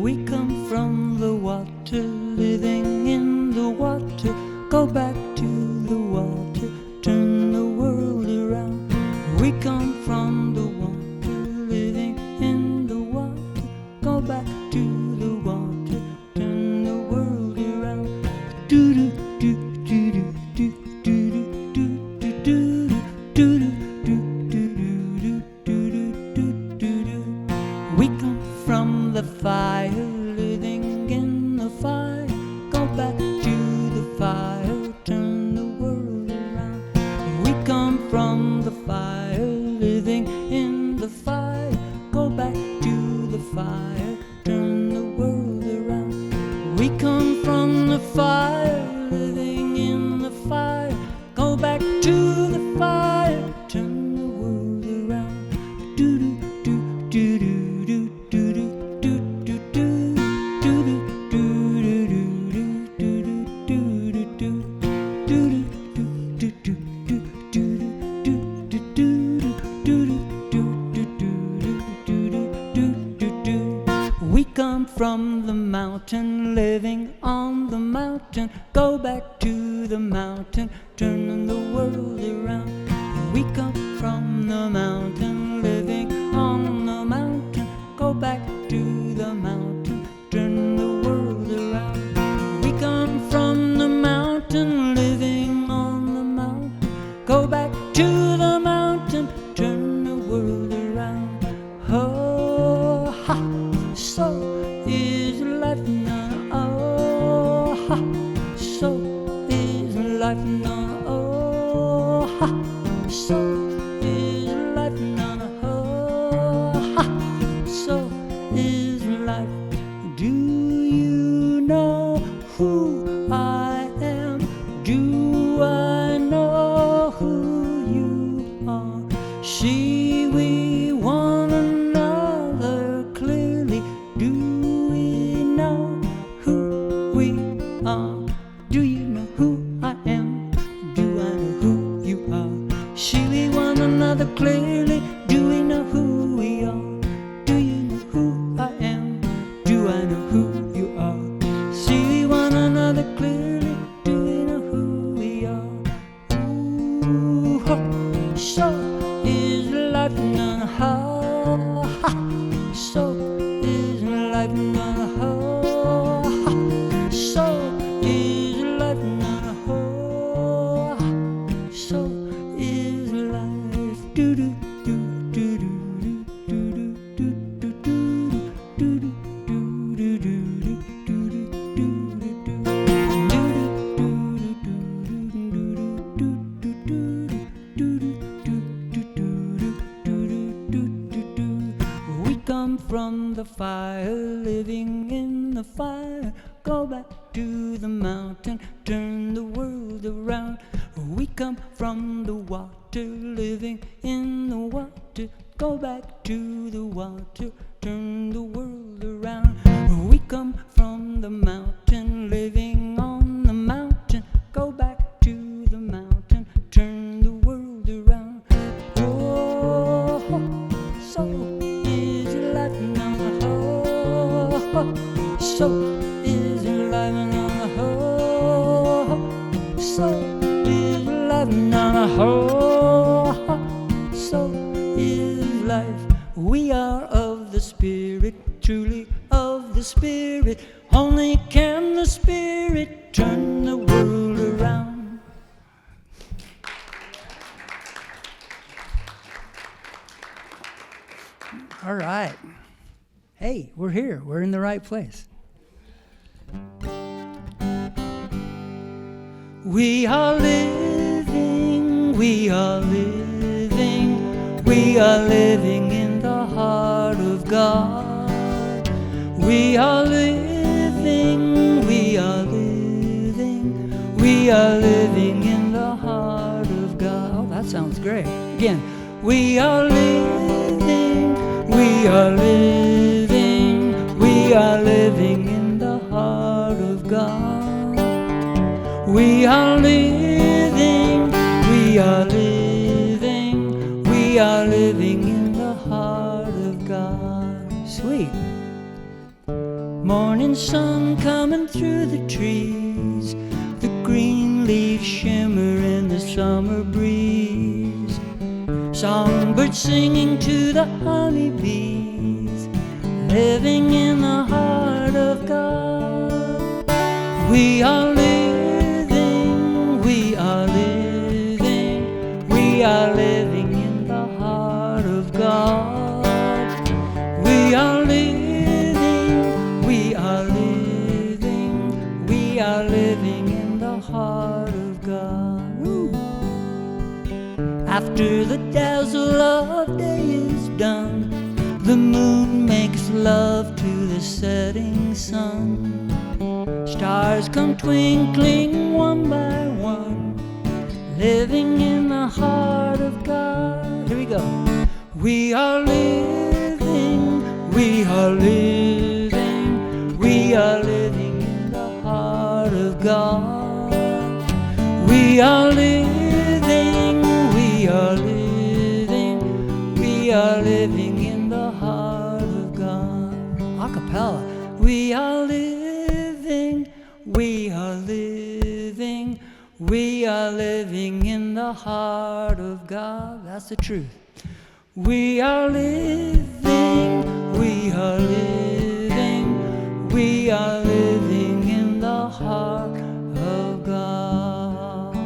We come from the water, living in the water. Go back to the water, turn the world around. We come from the water, living in the water. Go back to the water, turn the world around. Do do do do do do do do do do do do. We come from the fire, living in the fire. Go back to the fire, turn the world around. We come from the fire, living in the fire. Go back to the fire, turn the world around. We come from the fire, living in the fire. Go back to the fire, turn the world around. Do do do do do do do do do do do do do. We come from the mountain, living on the mountain. Go back to the mountain, turning the world around. We come from the mountain, living on the mountain. Go back to the mountain, turn the world around. We come from the mountain, living on the mountain. Go back to the mountain, turn the world around. Oh, ha, so is life now. Oh, ha, so is life now. Oh, ha, so is life now. Oh, ha, so is life. Do you know who I am? Do I know who you are? See we one another clearly. Do we know who we are? Do you know who I am? Do I know who you are? See we one another clearly. Do we know who we are? Do you know who I am? Do I know who you are? See we one another clearly. Do we know who we are? Ooh, ha, so is life now. Ha, ha, so is life now. Ha, so is life now. Ha, so is life. Do do do do do do do do do do do We come from the fire, living in the fire. Go back to the mountain, turn the world around. We come from the water, living in the water. Go back to the water, turn the world around. We come from the mountain, living on the mountain. Go back to the mountain, turn the world around. Oh, so is life now. Oh, so is life now. Oh, so is life now. Oh, so is life. We are of the Spirit, truly of the Spirit. Only can the Spirit turn the world around. All right. Hey, we're here. We're in the right place. We are living, we are living, we are living in the heart of God. We are living, we are living, we are living in the heart of God. Oh, that sounds great. Again, we are living, we are living, we are living in the heart of God. We are living, we are living, we are living in the heart of God. Sweet. morning sun coming through the trees, the green leaves shimmer in the summer breeze, songbirds singing to the honeybees, living in the heart of God. We are living, we are living, we are living in the heart of God. We are living, we are living, we are living in the heart of God. Woo. After the dazzle of day is done, the moon makes love to the setting sun. Stars come twinkling one by one, living in the heart of God. Here we go. We are living, we are living, we are living in the heart of God. We are living, we are living, we are living in the heart of God. A cappella. We are living, we are living, we are living in the heart of God. That's the truth. We are living, we are living, we are living in the heart of God.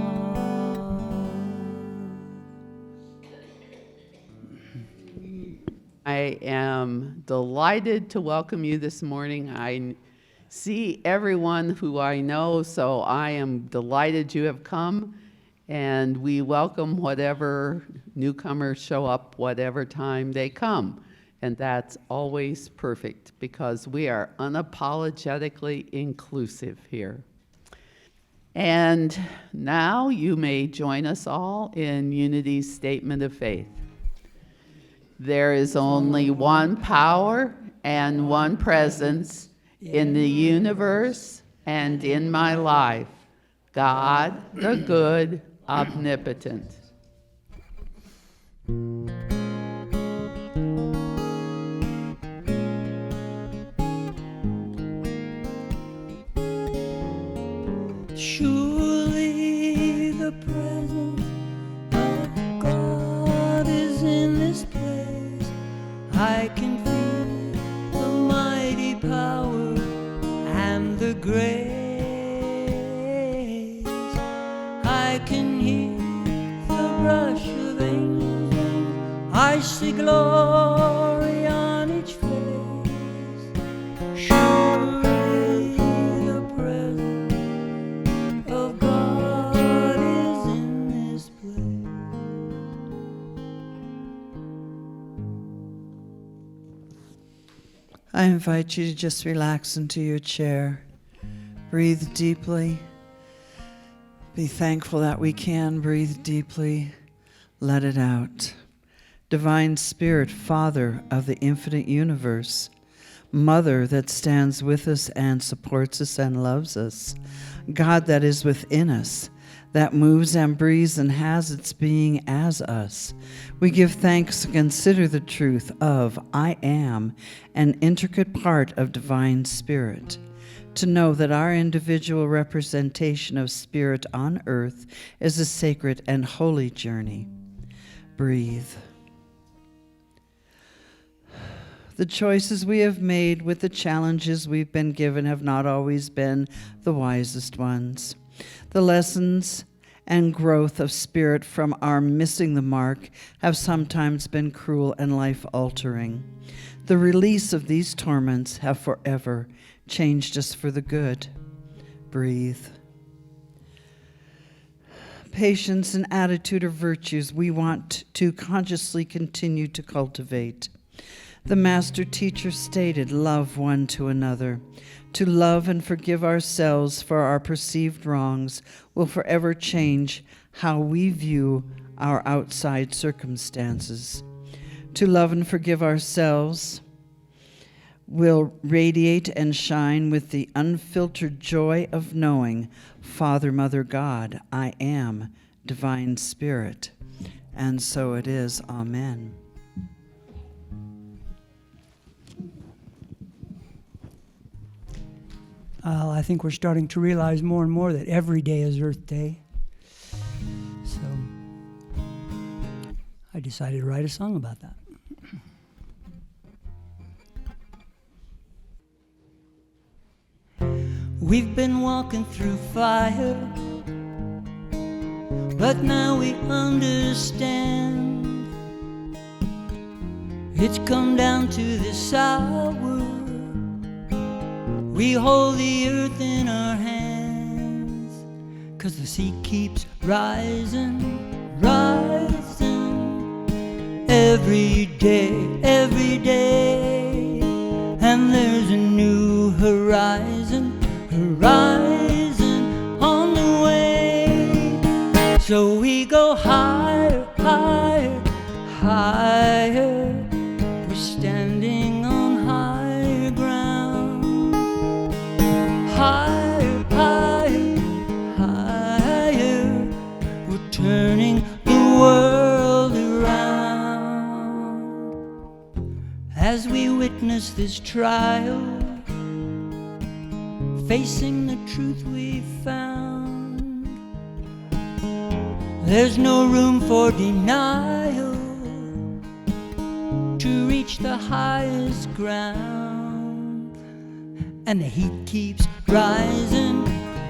I am delighted to welcome you this morning. I see everyone who I know, so I am delighted you have come, and we welcome whatever newcomers show up, whatever time they come. And that's always perfect because we are unapologetically inclusive here. And now you may join us all in Unity's statement of faith. There is only one power and one presence in the universe and in my life, God, the good, omnipotent. Surely the presence of God is in this place. I can feel the mighty power and the grace. I can hear the brush of angels' wings. I see glory on each face. Surely the presence of God is in this place. I invite you to just relax into your chair. Breathe deeply. Be thankful that we can breathe deeply. Let it out. Divine Spirit, Father of the infinite universe, Mother that stands with us and supports us and loves us, God that is within us, that moves and breathes and has its being as us. We give thanks to consider the truth of I am, an intricate part of Divine Spirit, to know that our individual representation of Spirit on earth is a sacred and holy journey. Breathe. The choices we have made with the challenges we've been given have not always been the wisest ones. The lessons and growth of spirit from our missing the mark have sometimes been cruel and life-altering. The release of these torments have forever changed us for the good. Breathe. Patience and attitude are virtues we want to consciously continue to cultivate. The Master Teacher stated, love one to another. To love and forgive ourselves for our perceived wrongs will forever change how we view our outside circumstances. To love and forgive ourselves will radiate and shine with the unfiltered joy of knowing, Father, Mother, God, I am Divine Spirit. And so it is. Amen. I think we're starting to realize more and more that every day is Earth Day. So I decided to write a song about that. We've been walking through fire, but now we understand. It's come down to this hour. We hold the earth in our hands, 'cause the sea keeps rising, rising every day, and there's a new horizon on the way. So we go higher, higher, higher. We're standing on higher ground. Higher, higher, higher. We're turning the world around. As we witness this trial, facing the truth we found, there's no room for denial to reach the highest ground. And the heat keeps rising,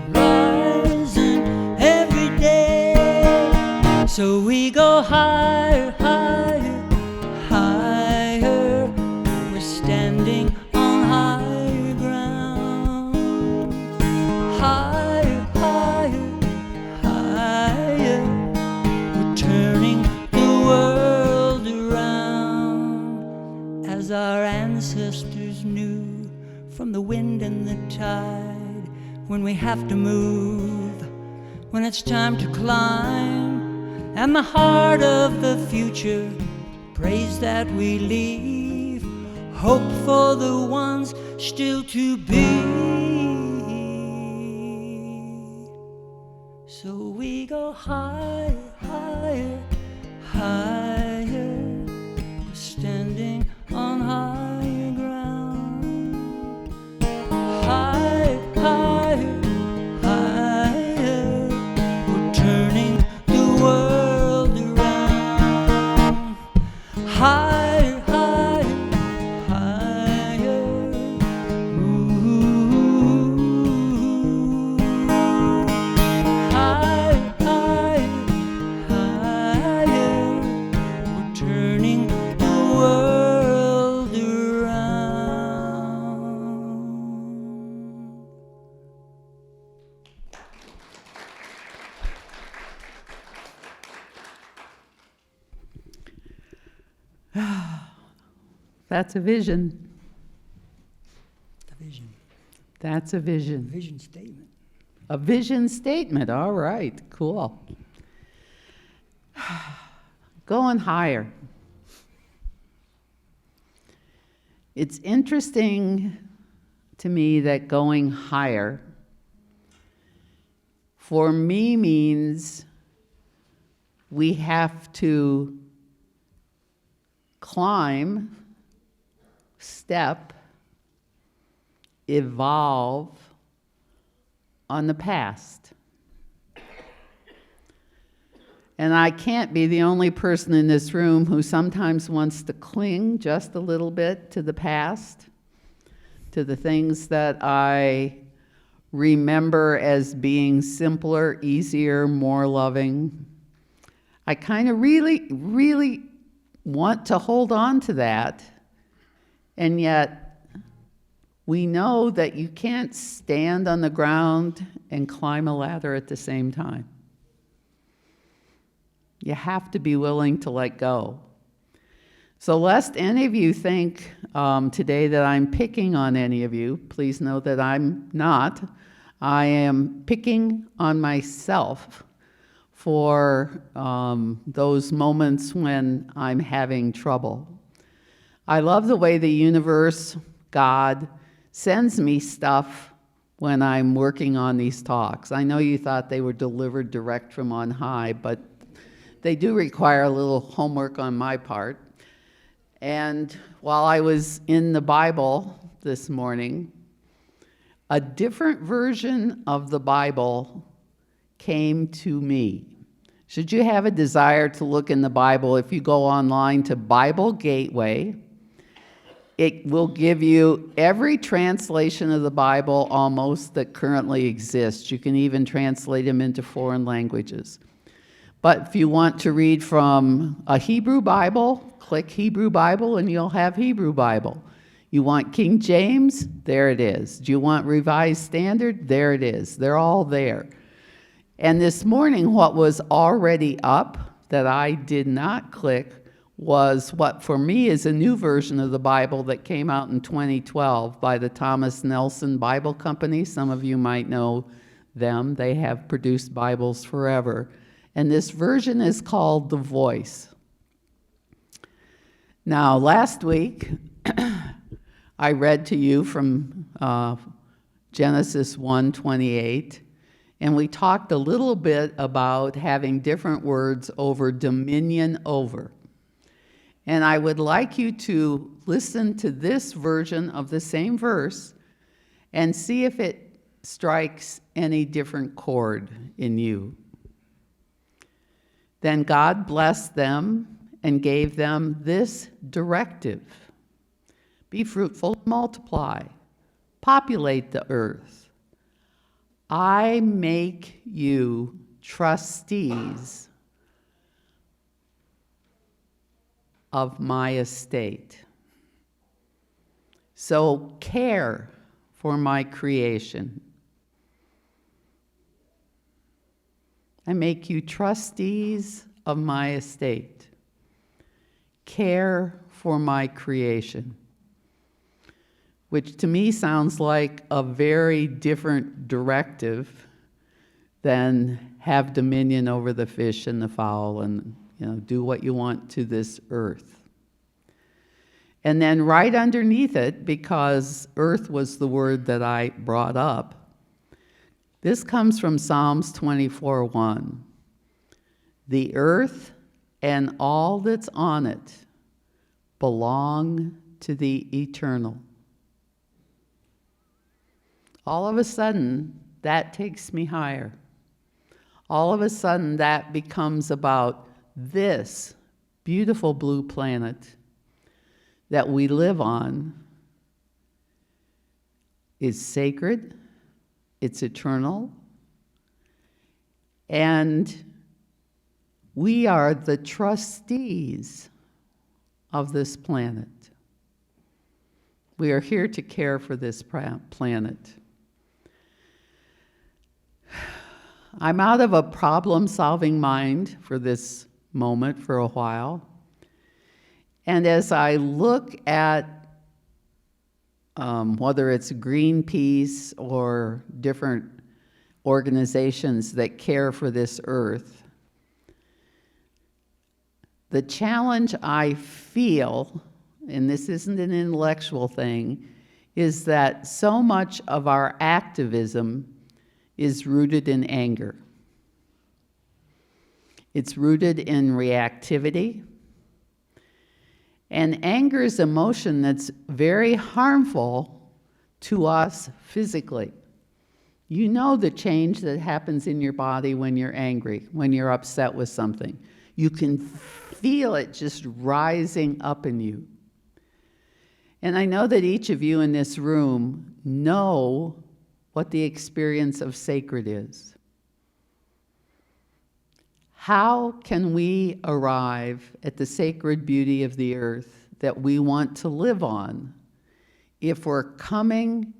rising every day. So we go higher, higher, higher. We're standing on higher ground. Higher, higher, higher. We're turning the world around, as our ancestors knew, from the wind and the tide. When we have to move, when it's time to climb, and the heart of the future prays that we leave hope for the ones still to be. So we go higher, higher, higher. We're standing on higher ground. Higher, higher, higher. We're turning the world around. Higher, higher, higher. Ooh. Higher, higher, higher. We're turning the world around. That's a vision. The vision. That's a vision. Vision statement. A vision statement. All right, cool. Going higher. It's interesting to me that going higher for me means we have to climb, step, evolve on the past. And I can't be the only person in this room who sometimes wants to cling just a little bit to the past, to the things that I remember as being simpler, easier, more loving. I kind of really want to hold on to that, and yet we know that you can't stand on the ground and climb a ladder at the same time. You have to be willing to let go. So lest any of you think today that I'm picking on any of you, please know that I'm not. I am picking on myself for those moments when I'm having trouble. I love the way the universe, God, sends me stuff when I'm working on these talks. I know you thought they were delivered direct from on high, but they do require a little homework on my part. And while I was in the Bible this morning, a different version of the Bible came to me. Should you have a desire to look in the Bible, if you go online to Bible Gateway, it will give you every translation of the Bible almost that currently exists. You can even translate them into foreign languages. But if you want to read from a Hebrew Bible, click Hebrew Bible and you'll have Hebrew Bible. You want King James? There it is. Do you want Revised Standard? There it is. They're all there. And this morning, what was already up that I did not click was what for me is a new version of the Bible that came out in 2012 by the Thomas Nelson Bible Company. Some of you might know them. They have produced Bibles forever. And this version is called The Voice. Now, last week, I read to you from Genesis 1:28. And we talked a little bit about having different words over dominion over. And I would like you to listen to this version of the same verse and see if it strikes any different chord in you. Then God blessed them and gave them this directive: be fruitful, multiply, populate the earth. I make you trustees of my estate. So care for my creation. I make you trustees of my estate. Care for my creation. Which to me sounds like a very different directive than have dominion over the fish and the fowl and, do what you want to this earth. And then right underneath it, because earth was the word that I brought up, this comes from Psalms 24:1. The earth and all that's on it belong to the eternal. All of a sudden, that takes me higher. All of a sudden, that becomes about this beautiful blue planet that we live on is sacred, it's eternal, and we are the trustees of this planet. We are here to care for this planet. I'm out of a problem-solving mind for this moment for a while. And as I look at whether it's Greenpeace or different organizations that care for this earth, the challenge I feel, and this isn't an intellectual thing, is that so much of our activism is rooted in anger. It's rooted in reactivity. And anger is emotion that's very harmful to us physically. You know the change that happens in your body when you're angry, when you're upset with something. You can feel it just rising up in you. And I know that each of you in this room know what the experience of sacred is. How can we arrive at the sacred beauty of the earth that we want to live on if we're coming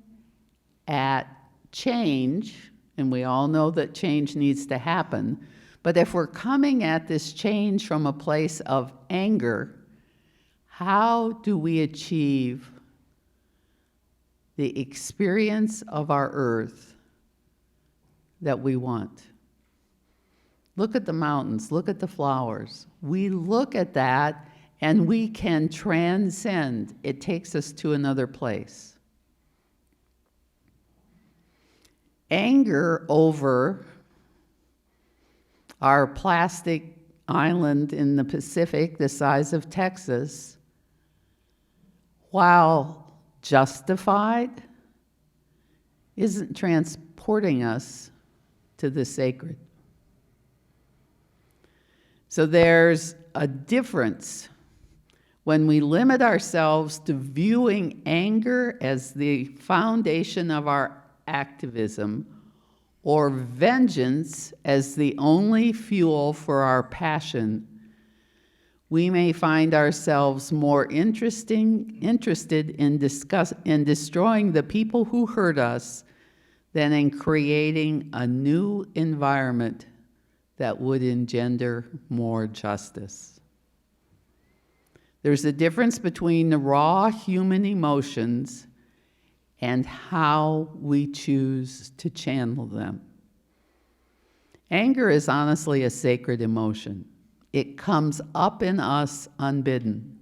at change, and we all know that change needs to happen, but if we're coming at this change from a place of anger, how do we achieve the experience of our earth that we want? Look at the mountains, look at the flowers. We look at that and we can transcend. It takes us to another place. Anger over our plastic island in the Pacific, the size of Texas, while justified, isn't transporting us to the sacred. So there's a difference when we limit ourselves to viewing anger as the foundation of our activism, or vengeance as the only fuel for our passion. We may find ourselves more interested in destroying the people who hurt us than in creating a new environment that would engender more justice. There's a difference between the raw human emotions and how we choose to channel them. Anger is honestly a sacred emotion. It comes up in us unbidden.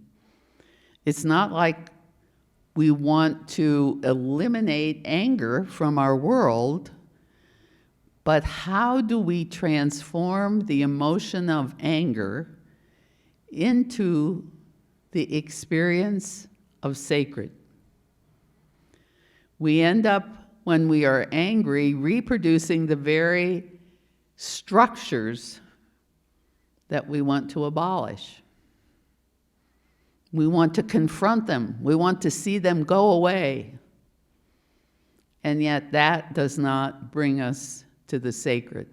It's not like we want to eliminate anger from our world, but how do we transform the emotion of anger into the experience of sacred? We end up, when we are angry, reproducing the very structures that we want to abolish. We want to confront them. We want to see them go away. And yet that does not bring us to the sacred.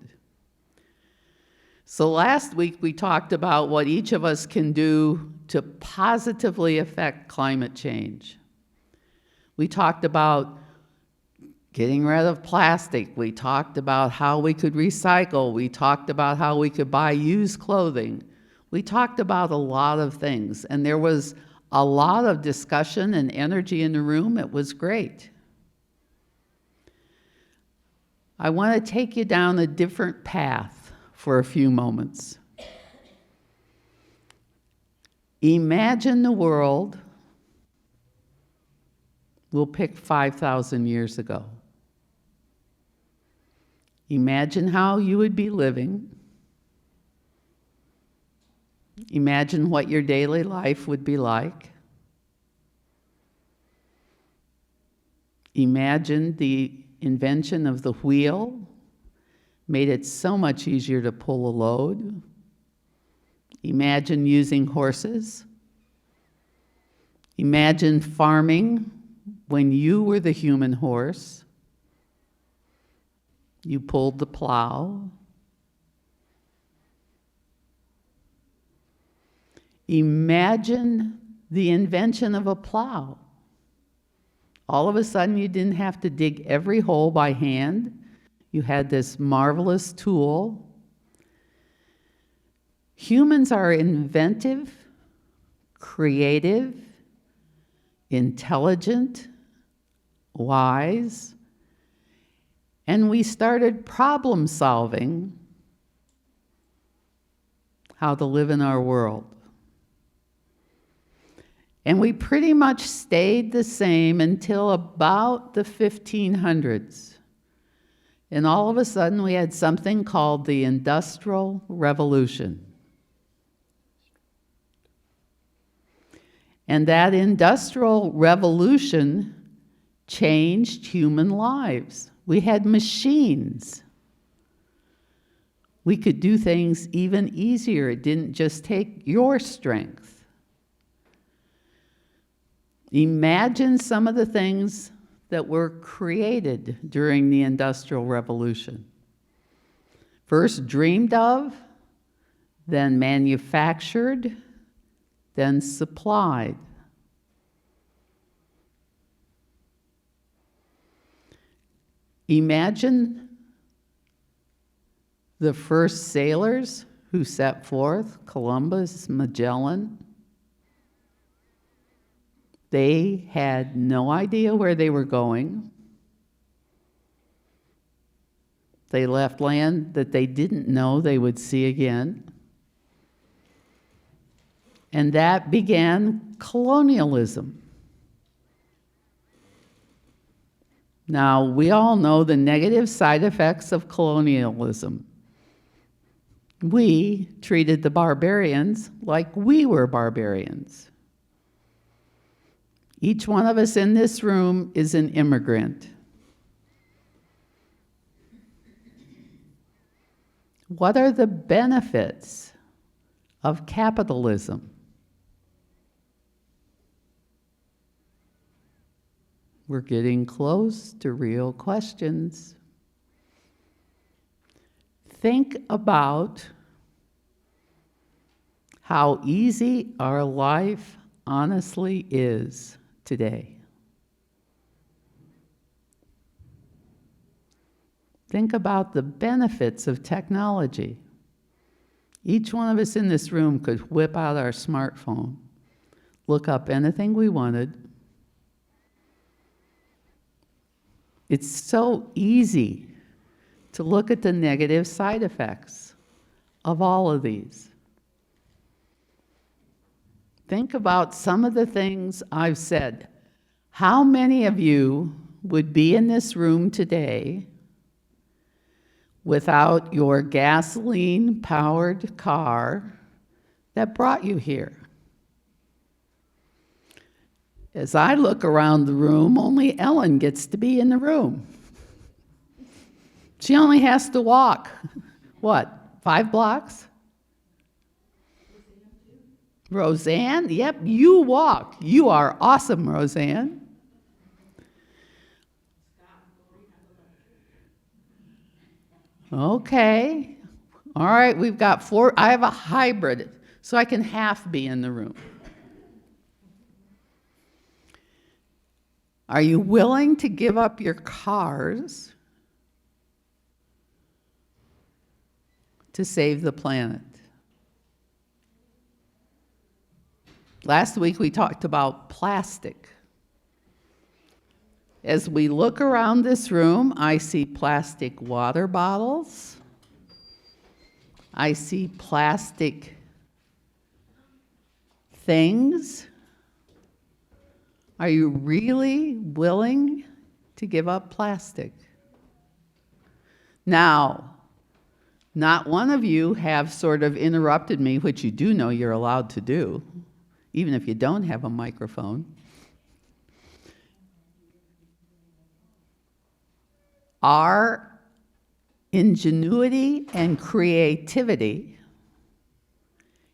So last week we talked about what each of us can do to positively affect climate change. We talked about getting rid of plastic. We talked about how we could recycle. We talked about how we could buy used clothing. We talked about a lot of things, and there was a lot of discussion and energy in the room. It was great. I want to take you down a different path for a few moments. Imagine the world, we'll pick 5,000 years ago. Imagine how you would be living. Imagine what your daily life would be like. Imagine the invention of the wheel made it so much easier to pull a load. Imagine using horses. Imagine farming when you were the human horse. You pulled the plow. Imagine the invention of a plow. All of a sudden, you didn't have to dig every hole by hand. You had this marvelous tool. Humans are inventive, creative, intelligent, wise, and we started problem solving how to live in our world. And we pretty much stayed the same until about the 1500s. And all of a sudden, we had something called the Industrial Revolution. And that Industrial Revolution changed human lives. We had machines. We could do things even easier. It didn't just take your strength. Imagine some of the things that were created during the Industrial Revolution. First dreamed of, then manufactured, then supplied. Imagine the first sailors who set forth, Columbus, Magellan. They had no idea where they were going. They left land that they didn't know they would see again. And that began colonialism. Now, we all know the negative side effects of colonialism. We treated the barbarians like we were barbarians. Each one of us in this room is an immigrant. What are the benefits of capitalism? We're getting close to real questions. Think about how easy our life honestly is today. Think about the benefits of technology. Each one of us in this room could whip out our smartphone, look up anything we wanted. It's so easy to look at the negative side effects of all of these. Think about some of the things I've said. How many of you would be in this room today without your gasoline-powered car that brought you here? As I look around the room, only Ellen gets to be in the room. She only has to walk, what, 5 blocks? Roseanne? Yep, you walk. You are awesome, Roseanne. Okay. All right, we've got 4. I have a hybrid, so I can half be in the room. Are you willing to give up your cars to save the planet? Last week we talked about plastic. As we look around this room, I see plastic water bottles. I see plastic things. Are you really willing to give up plastic? Now, not one of you have sort of interrupted me, which you do know you're allowed to do, even if you don't have a microphone. Our ingenuity and creativity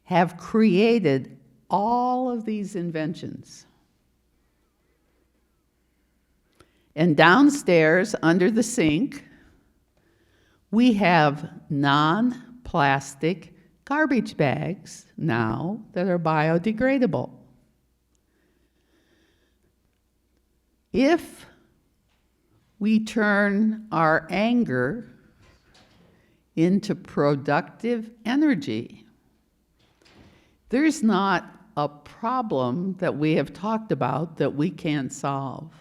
have created all of these inventions. And downstairs, under the sink, we have non-plastic garbage bags now that are biodegradable. If we turn our anger into productive energy, there's not a problem that we have talked about that we can't solve.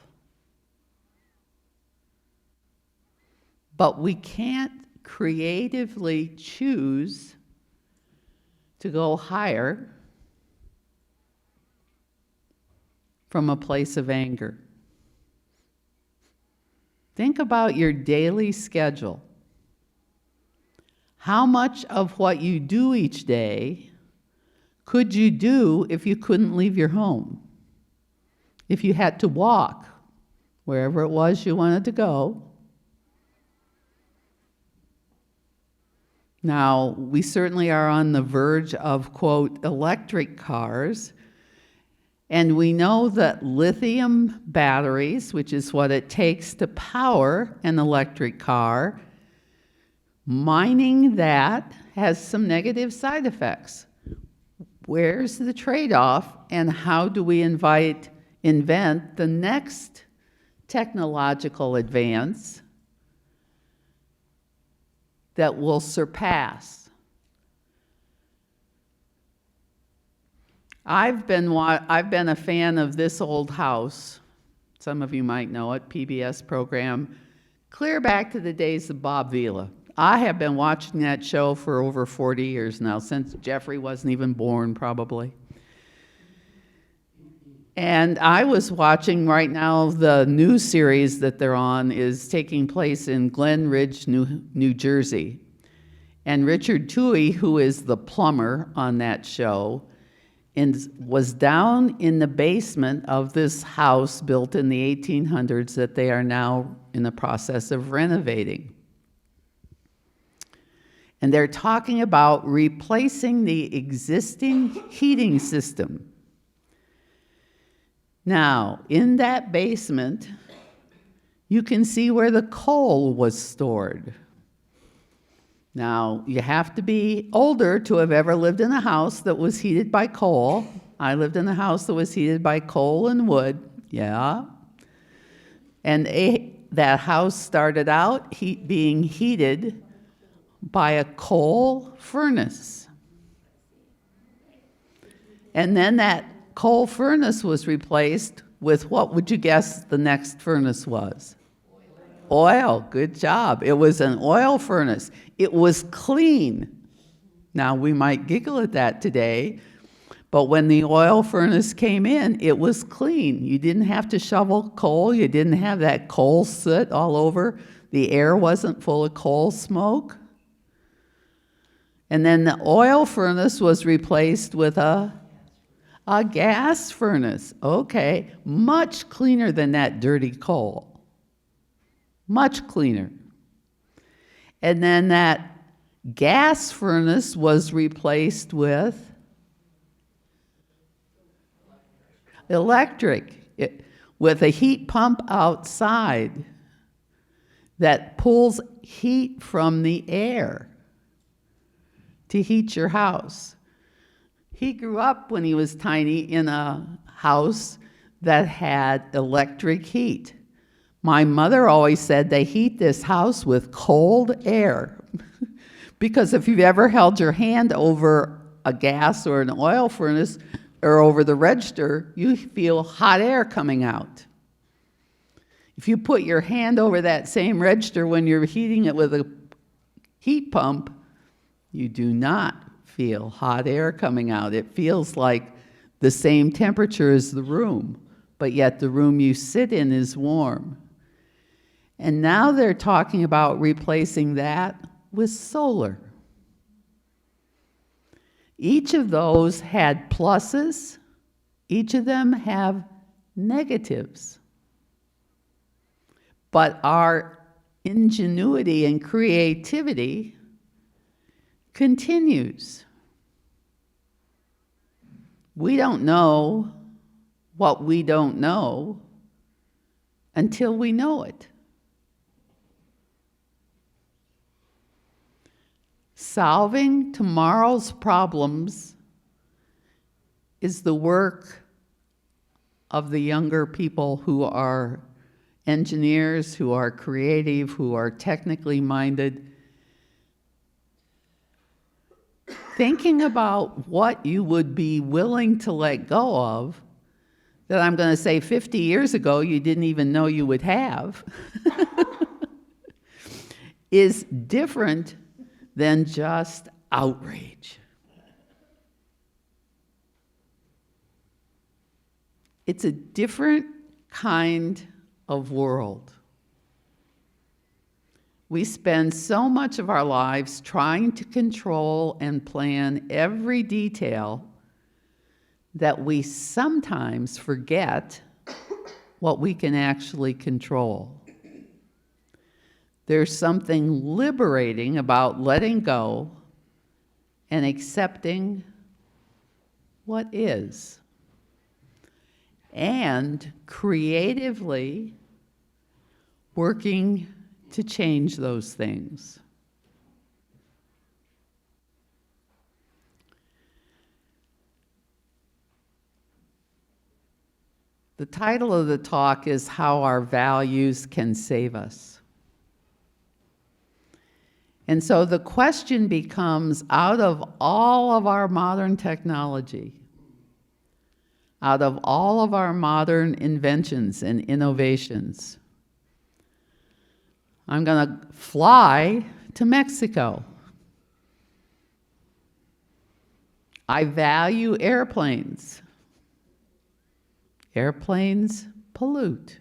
But we can't creatively choose to go higher from a place of anger. Think about your daily schedule. How much of what you do each day could you do if you couldn't leave your home? If you had to walk wherever it was you wanted to go? Now, we certainly are on the verge of, quote, electric cars, and we know that lithium batteries, which is what it takes to power an electric car, mining that has some negative side effects. Where's the trade-off, and how do we invent the next technological advance that will surpass? I've been a fan of This Old House. Some of you might know it, PBS program, clear back to the days of Bob Vila. I have been watching that show for over 40 years now, since Jeffrey wasn't even born, probably. And I was watching right now, the new series that they're on is taking place in Glen Ridge, New Jersey. And Richard Toohey, who is the plumber on that show, was down in the basement of this house built in the 1800s that they are now in the process of renovating. And they're talking about replacing the existing heating system. Now, in that basement, you can see where the coal was stored. Now, you have to be older to have ever lived in a house that was heated by coal. I lived in a house that was heated by coal and wood, yeah. And that house started out being heated by a coal furnace. And then that coal furnace was replaced with, what would you guess the next furnace was? Oil. Good job. It was an oil furnace. It was clean. Now, we might giggle at that today, but when the oil furnace came in, it was clean. You didn't have to shovel coal. You didn't have that coal soot all over. The air wasn't full of coal smoke. And then the oil furnace was replaced with a gas furnace. Okay, much cleaner than that dirty coal. Much cleaner. And then that gas furnace was replaced with electric, with a heat pump outside that pulls heat from the air to heat your house. He grew up when he was tiny in a house that had electric heat. My mother always said they heat this house with cold air. Because if you've ever held your hand over a gas or an oil furnace or over the register, you feel hot air coming out. If you put your hand over that same register when you're heating it with a heat pump, you do not feel hot air coming out. It feels like the same temperature as the room, but yet the room you sit in is warm. And now they're talking about replacing that with solar. Each of those had pluses. Each of them have negatives. But our ingenuity and creativity continues. We don't know what we don't know until we know it. Solving tomorrow's problems is the work of the younger people who are engineers, who are creative, who are technically minded. Thinking about what you would be willing to let go of, that I'm going to say 50 years ago you didn't even know you would have, is different than just outrage. It's a different kind of world. We spend so much of our lives trying to control and plan every detail that we sometimes forget what we can actually control. There's something liberating about letting go and accepting what is, and creatively working to change those things. The title of the talk is How Our Values Can Save Us. And so the question becomes, out of all of our modern technology, out of all of our modern inventions and innovations, I'm going to fly to Mexico. I value airplanes. Airplanes pollute.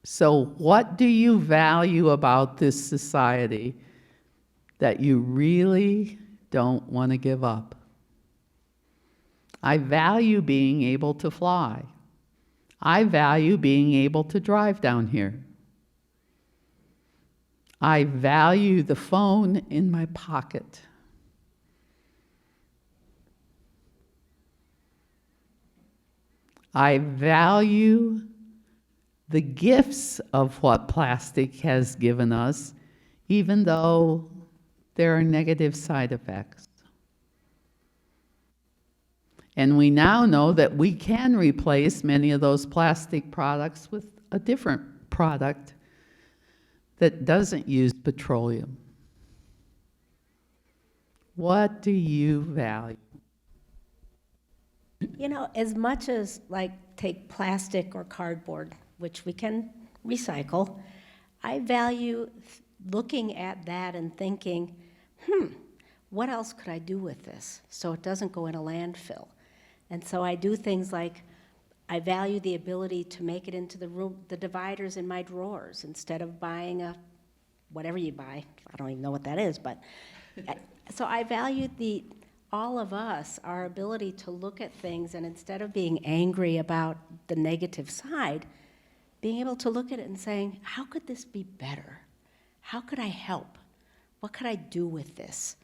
So what do you value about this society that you really don't want to give up? I value being able to fly. I value being able to drive down here. I value the phone in my pocket. I value the gifts of what plastic has given us, even though there are negative side effects. And we now know that we can replace many of those plastic products with a different product that doesn't use petroleum. What do you value? You know, as much as like take plastic or cardboard, which we can recycle, I value looking at that and thinking, what else could I do with this so it doesn't go in a landfill? And so I do things like I value the ability to make it into the dividers in my drawers instead of buying whatever you buy. I don't even know what that is, but so I value all of us, our ability to look at things and instead of being angry about the negative side, being able to look at it and saying, how could this be better? How could I help? What could I do with this?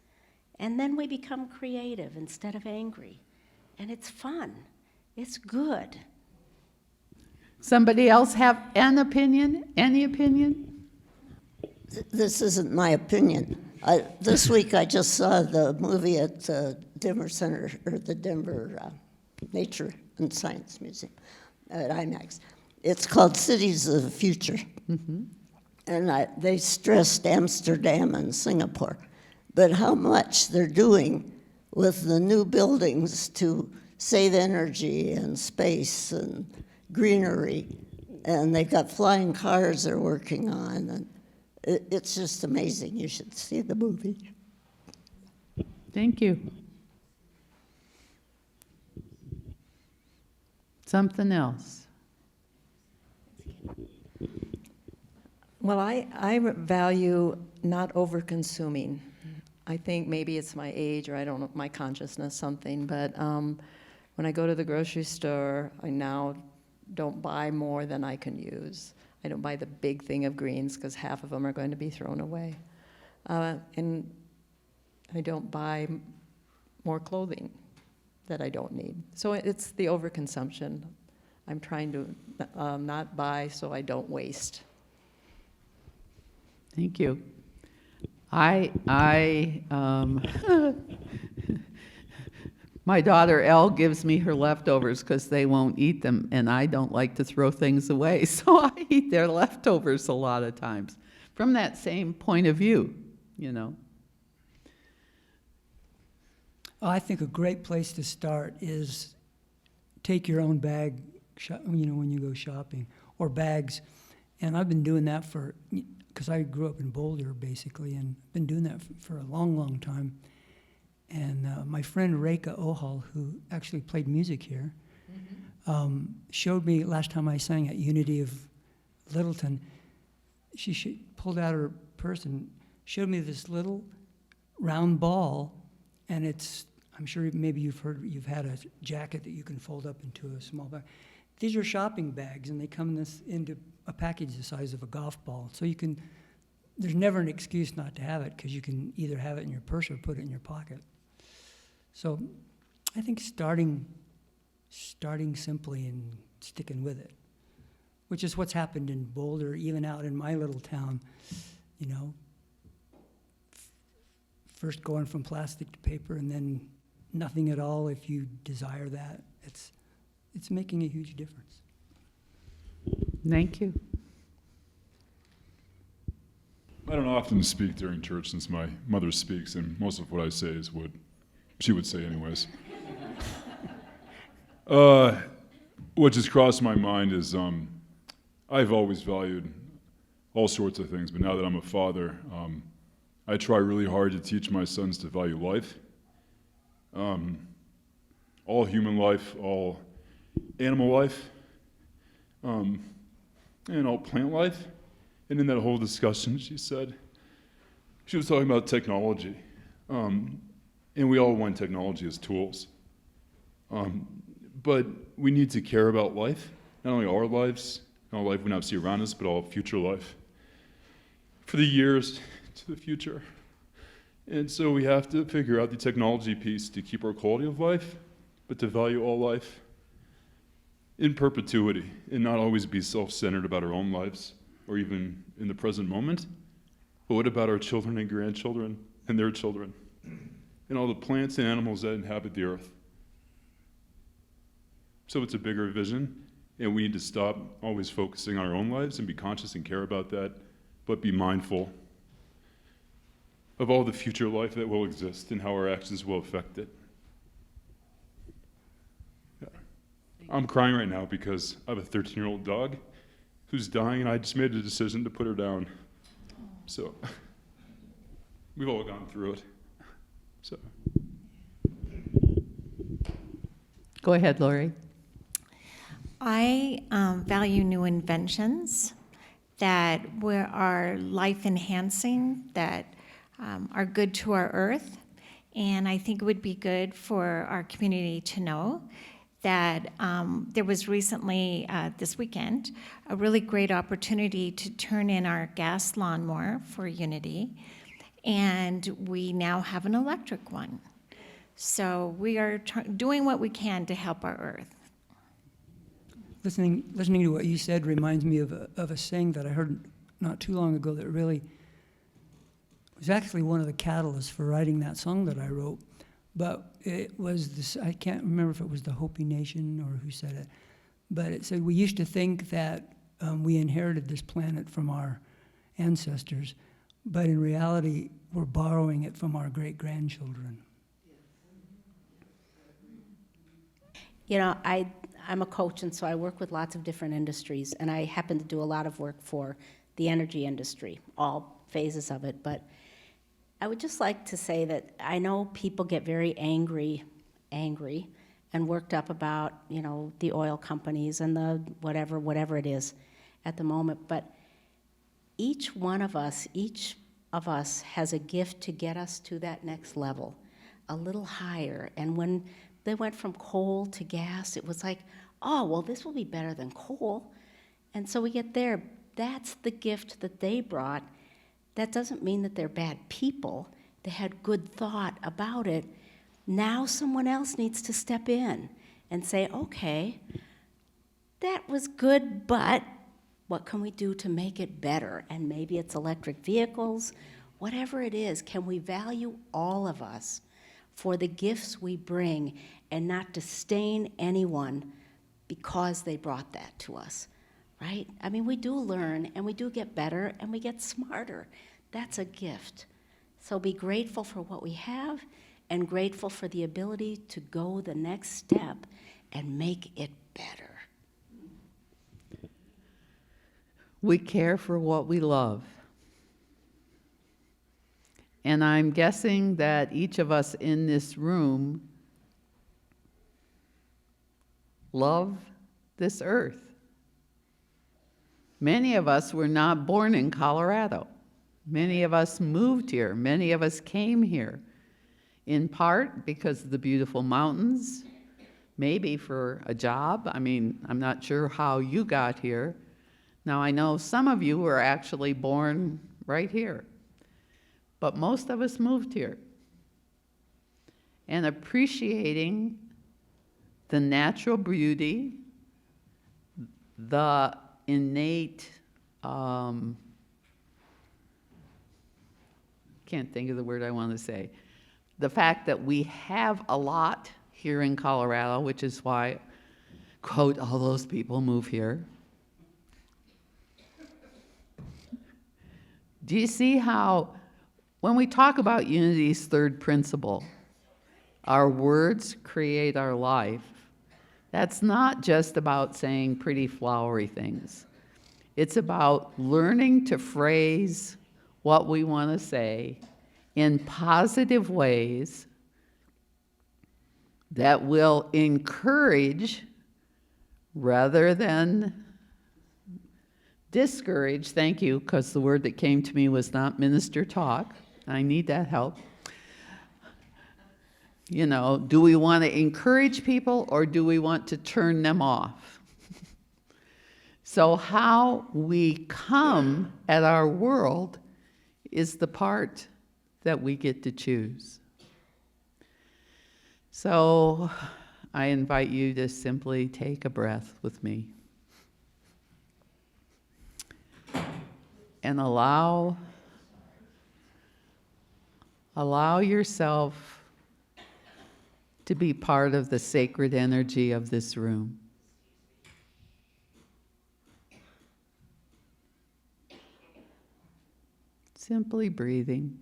And then we become creative instead of angry. And it's fun. It's good. Somebody else have an opinion? Any opinion? This isn't my opinion. This week I just saw the movie at the Denver Center, or the Denver Nature and Science Museum at IMAX. It's called Cities of the Future. Mm-hmm. And they stressed Amsterdam and Singapore, but how much they're doing with the new buildings to save energy and space and greenery. And they've got flying cars they're working on. And it's just amazing. You should see the movie. Thank you. Something else? Well, I value not over-consuming. I think maybe it's my age or I don't know, my consciousness, something, but when I go to the grocery store, I now don't buy more than I can use. I don't buy the big thing of greens because half of them are going to be thrown away. And I don't buy more clothing that I don't need. So it's the overconsumption. I'm trying to not buy so I don't waste. Thank you. My daughter Elle gives me her leftovers because they won't eat them, and I don't like to throw things away, so I eat their leftovers a lot of times from that same point of view, you know. I think a great place to start is take your own bag, when you go shopping, or bags. And I've been doing that because I grew up in Boulder, basically, and been doing that for a long, long time. And my friend Reka Ohal, who actually played music here, showed me last time I sang at Unity of Littleton. She pulled out her purse and showed me this little round ball, and I'm sure maybe you've had a jacket that you can fold up into a small bag. These are shopping bags, and they come into a package the size of a golf ball. So there's never an excuse not to have it because you can either have it in your purse or put it in your pocket. So I think starting simply and sticking with it, which is what's happened in Boulder, even out in my little town, first going from plastic to paper and then nothing at all if you desire that. It's making a huge difference. Thank you. I don't often speak during church since my mother speaks, and most of what I say is what she would say anyways. What just crossed my mind is I've always valued all sorts of things, but now that I'm a father, I try really hard to teach my sons to value life. All human life, all animal life, and all plant life. And in that whole discussion, she was talking about technology. And we all want technology as tools. But we need to care about life. not only our lives, all life we now see around us, but all future life, for the years to the future. And so we have to figure out the technology piece to keep our quality of life, but to value all life in perpetuity and not always be self-centered about our own lives or even in the present moment. But what about our children and grandchildren and their children and all the plants and animals that inhabit the earth? So it's a bigger vision, and we need to stop always focusing on our own lives and be conscious and care about that, but be mindful of all the future life that will exist and how our actions will affect it. Yeah. I'm crying right now because I have a 13-year-old dog who's dying, and I just made a decision to put her down. So we've all gone through it. So Go ahead, Lori. I value new inventions that are life enhancing, that are good to our earth. And I think it would be good for our community to know that there was recently, this weekend, a really great opportunity to turn in our gas lawnmower for Unity. And we now have an electric one. So we are doing what we can to help our earth. Listening to what you said reminds me of a saying that I heard not too long ago that really was actually one of the catalysts for writing that song that I wrote. But it was this, I can't remember if it was the Hopi Nation or who said it, but it said we used to think that we inherited this planet from our ancestors, but in reality, we're borrowing it from our great-grandchildren. You know, I'm a coach, and so I work with lots of different industries, and I happen to do a lot of work for the energy industry, all phases of it. But I would just like to say that I know people get very angry, and worked up about, you know, the oil companies and the whatever it is at the moment. But each of us has a gift to get us to that next level, a little higher. And when they went from coal to gas, it was like, oh, well, this will be better than coal. And so we get there. That's the gift that they brought. That doesn't mean that they're bad people. They had good thought about it. Now someone else needs to step in and say, okay, that was good, but what can we do to make it better? And maybe it's electric vehicles, whatever it is. Can we value all of us for the gifts we bring and not disdain anyone because they brought that to us, right? I mean, we do learn, and we do get better, and we get smarter. That's a gift. So be grateful for what we have and grateful for the ability to go the next step and make it better. We care for what we love. And I'm guessing that each of us in this room love this earth. Many of us were not born in Colorado. Many of us moved here. Many of us came here, in part because of the beautiful mountains, maybe for a job. I mean, I'm not sure how you got here. Now, I know some of you were actually born right here, but most of us moved here. And appreciating the natural beauty, the innate, can't think of the word I want to say, the fact that we have a lot here in Colorado, which is why, quote, all those people move here. Do you see how, when we talk about Unity's third principle, our words create our life, that's not just about saying pretty flowery things. It's about learning to phrase what we want to say in positive ways that will encourage rather than discourage. Thank you, because the word that came to me was not minister talk. I need that help. You know, do we want to encourage people or do we want to turn them off? So how we come at our world is the part that we get to choose. So I invite you to simply take a breath with me and allow yourself to be part of the sacred energy of this room. Simply breathing.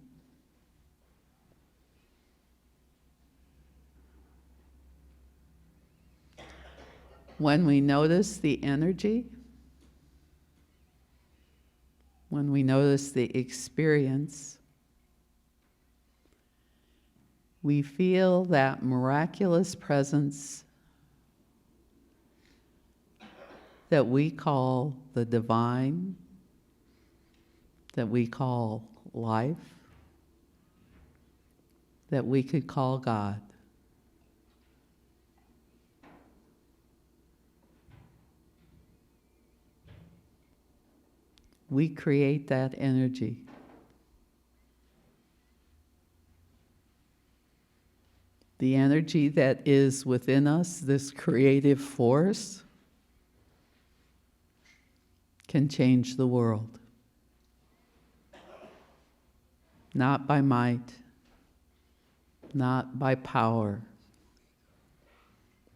When we notice the energy, when we notice the experience, we feel that miraculous presence that we call the divine, that we call life, that we could call God. We create that energy. The energy that is within us, this creative force, can change the world. Not by might, not by power,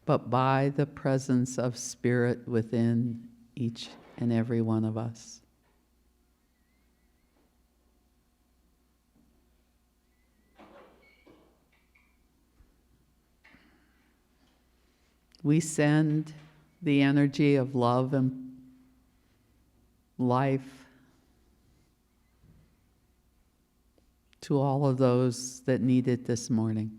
but by the presence of Spirit within each and every one of us. We send the energy of love and life to all of those that need it this morning.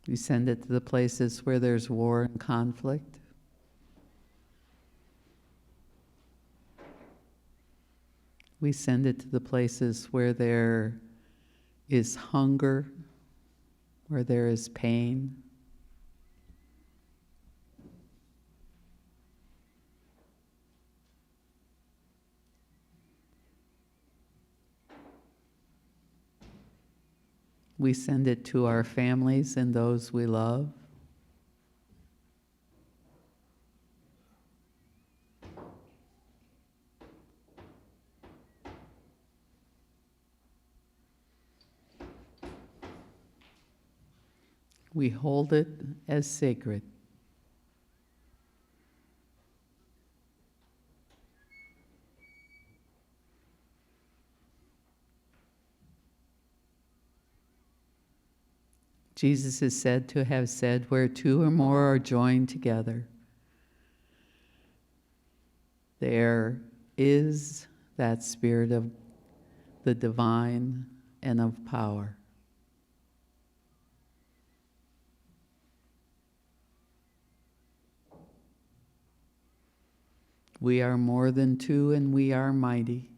We send it to the places where there's war and conflict. We send it to the places where there is hunger, where there is pain. We send it to our families and those we love. We hold it as sacred. Jesus is said to have said, where two or more are joined together, there is that spirit of the divine and of power. We are more than two, and we are mighty.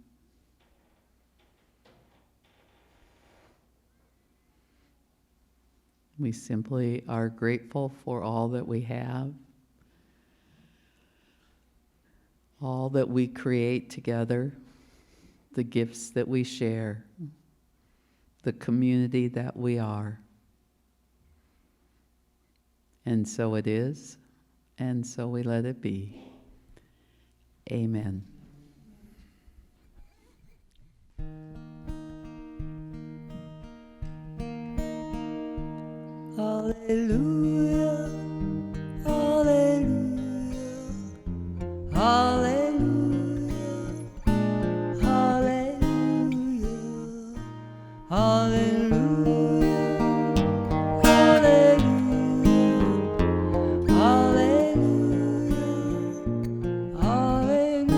We simply are grateful for all that we have, all that we create together, the gifts that we share, the community that we are. And so it is, and so we let it be. Amen. Hallelujah, hallelujah, hallelujah, hallelujah, hallelujah, hallelujah, hallelujah, hallelujah.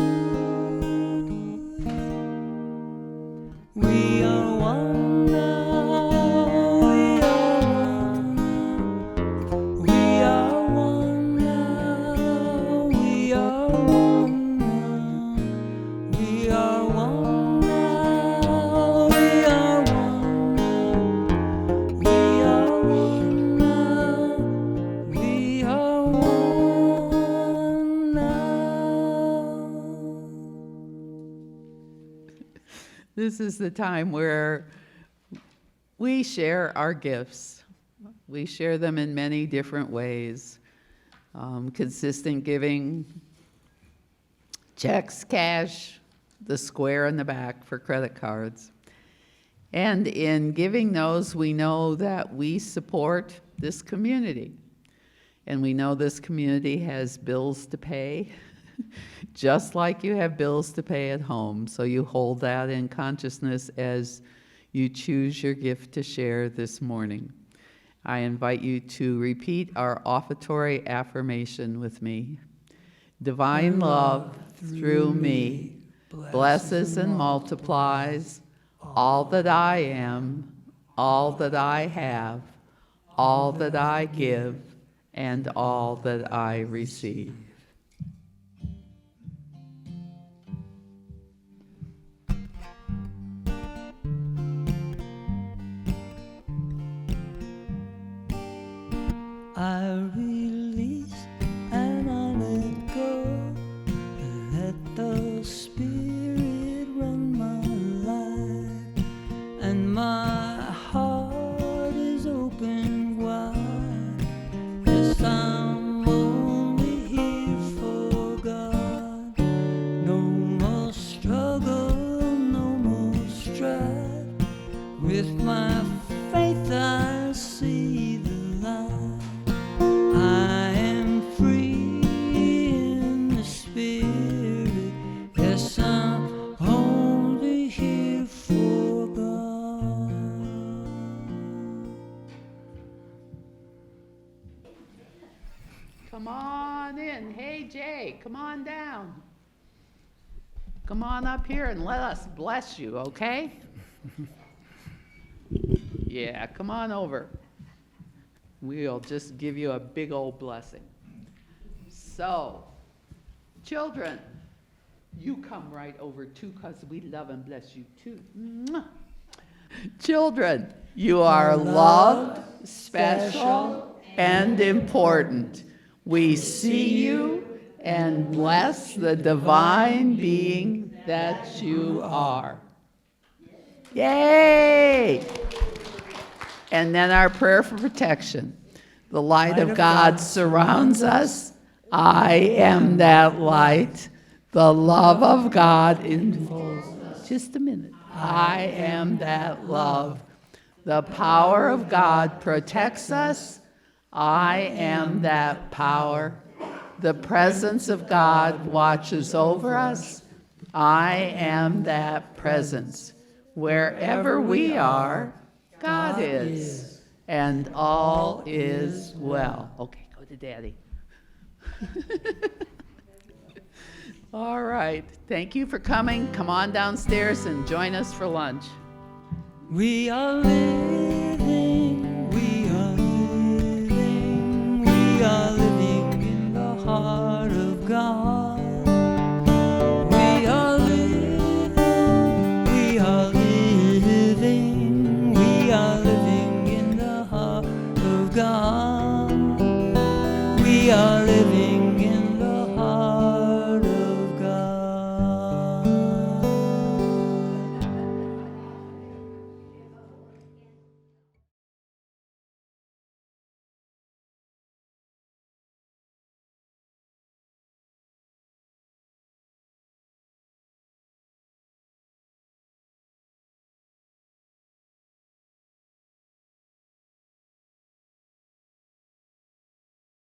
We are one now, we are one. This is the time where we share our gifts. We share them in many different ways. Consistent giving, checks, cash, the square in the back for credit cards. And in giving those, we know that we support this community. And we know this community has bills to pay, just like you have bills to pay at home. So you hold that in consciousness as you choose your gift to share this morning. I invite you to repeat our offertory affirmation with me. Divine love through me blesses and multiplies all that I am, all that I have, all that I give, and all that I receive. I release and I let go. Let the Spirit run my life, and my heart is open wide. Yes, I'm only here for God. No more struggle, no more strife. With my faith I see the light. I am free in the Spirit. Yes, I'm only here for God. Come on in. Hey, Jay, come on down. Come on up here and let us bless you, okay? Yeah, come on over. We'll just give you a big old blessing. So, children, you come right over too, because we love and bless you too. Mwah. Children, you are loved, special, and important. We see you and bless the divine being that you are. Yay! And then our prayer for protection. The light of God surrounds us. I am that light. The love of God enfolds us. Just a minute. I am that love. The power of God protects us. I am that power. The presence of God watches over us. I am that presence. Wherever we are, God is, and all is well. Okay, go to Daddy. All right. Thank you for coming. Come on downstairs and join us for lunch. We are living